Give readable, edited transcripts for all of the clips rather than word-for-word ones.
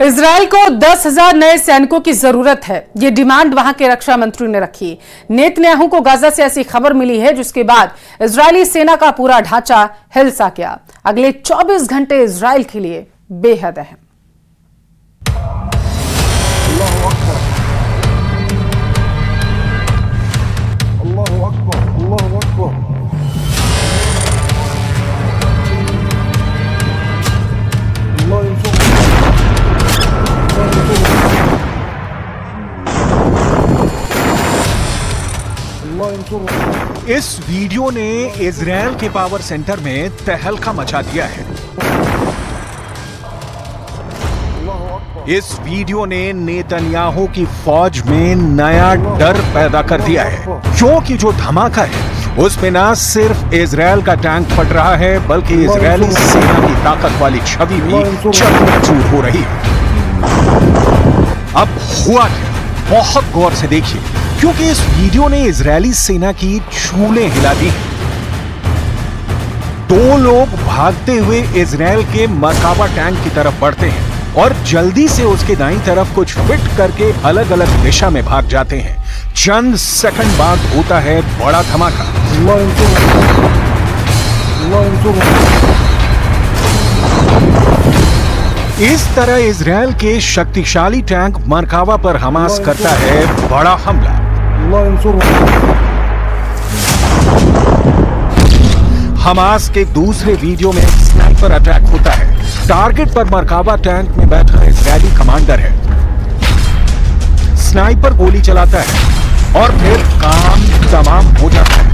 Israel को 10,000 नए सैनिकों की जरूरत है। ये डिमांड वहां के रक्षा मंत्री ने रखी। नेतन्याहू को गाजा से ऐसी खबर मिली है जिसके बाद इजरायली सेना का पूरा ढांचा हिल सा गया। अगले 24 घंटे इजराइल के लिए बेहद अहम। इस वीडियो ने इजरायल के पावर सेंटर में तहलका मचा दिया है। इस वीडियो ने नेतन्याहू की फौज में नया डर पैदा कर दिया है, क्योंकि जो धमाका है उसमें ना सिर्फ इजरायल का टैंक फट रहा है बल्कि इजरायली सेना की ताकत वाली छवि भी चकनाचूर हो रही है। अब हुआ क्या, बहुत गौर से देखिए, क्योंकि इस वीडियो ने इजरायली सेना की चूलें हिला दी। दो लोग भागते हुए इजरायल के मरकाबा टैंक की तरफ बढ़ते हैं और जल्दी से उसके दाईं तरफ कुछ फिट करके अलग अलग दिशा में भाग जाते हैं। चंद सेकंड बाद होता है बड़ा धमाका। इस तरह इजरायल के शक्तिशाली टैंक मरकाबा पर हमास करता है बड़ा हमला। हमास के दूसरे वीडियो में स्नाइपर अटैक होता है। टारगेट पर मरकाबा टैंक में बैठा इजरायली कमांडर है। स्नाइपर गोली चलाता है और फिर काम तमाम हो जाता है।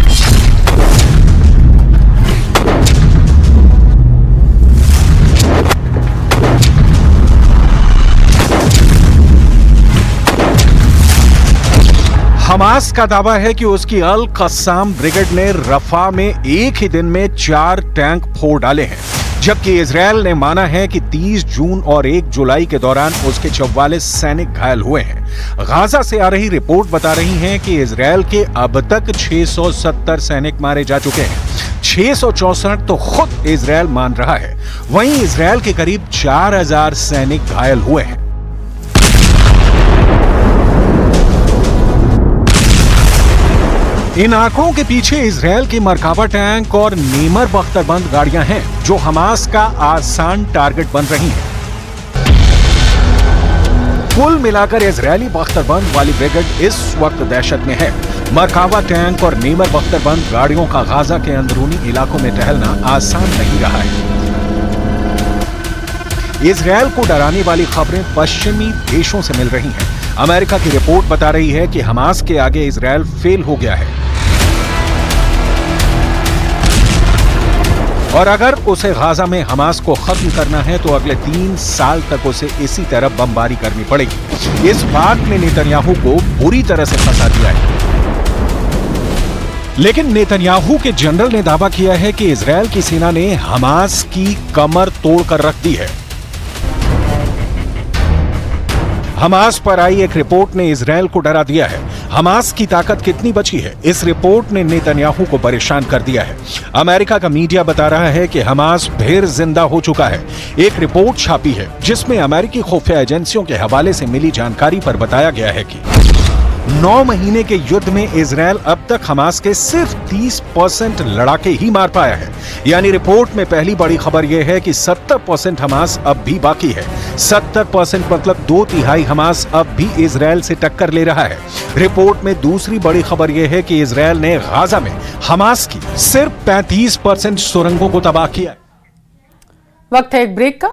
हमास का दावा है कि उसकी अल कस्साम ब्रिगेड ने रफा में एक ही दिन में 4 टैंक फोड़ डाले हैं, जबकि इजरायल ने माना है कि 30 जून और 1 जुलाई के दौरान उसके 44 सैनिक घायल हुए हैं। गाजा से आ रही रिपोर्ट बता रही है कि इजरायल के अब तक 670 सैनिक मारे जा चुके हैं। 664 तो खुद इजरायल मान रहा है। वहीं इजरायल के करीब 4000 सैनिक घायल हुए हैं। इन आंकड़ों के पीछे इजरायल के मरकाबा टैंक और नीमर बख्तरबंद गाड़ियां हैं जो हमास का आसान टारगेट बन रही हैं। कुल मिलाकर इजरायली बख्तरबंद वाली ब्रिगेड इस वक्त दहशत में है। मरकाबा टैंक और नीमर बख्तरबंद गाड़ियों का गाजा के अंदरूनी इलाकों में टहलना आसान नहीं रहा है। इजरायल को डराने वाली खबरें पश्चिमी देशों से मिल रही हैं। अमेरिका की रिपोर्ट बता रही है कि हमास के आगे इजरायल फेल हो गया है और अगर उसे गाजा में हमास को खत्म करना है तो अगले 3 साल तक उसे इसी तरह बमबारी करनी पड़ेगी। इस बात ने नेतन्याहू को बुरी तरह से फंसा दिया है। लेकिन नेतन्याहू के जनरल ने दावा किया है कि इजरायल की सेना ने हमास की कमर तोड़कर रख दी है। हमास पर आई एक रिपोर्ट ने इजरायल को डरा दिया है। हमास की ताकत कितनी बची है, इस रिपोर्ट ने नेतन्याहू को परेशान कर दिया है। अमेरिका का मीडिया बता रहा है कि हमास फिर जिंदा हो चुका है। एक रिपोर्ट छापी है जिसमें अमेरिकी खुफिया एजेंसियों के हवाले से मिली जानकारी पर बताया गया है कि 9 महीने के युद्ध में इजरायल अब तक हमास के सिर्फ 30% लड़ाके ही मार पाया है। यानी रिपोर्ट में पहली बड़ी खबर यह है कि 70% हमास अब भी बाकी है। 70% मतलब 2/3 हमास अब भी इजरायल से टक्कर ले रहा है। रिपोर्ट में दूसरी बड़ी खबर यह है कि इजरायल ने गाजा में हमास की सिर्फ 35% सुरंगों को तबाह किया है। वक्त है एक ब्रेक का।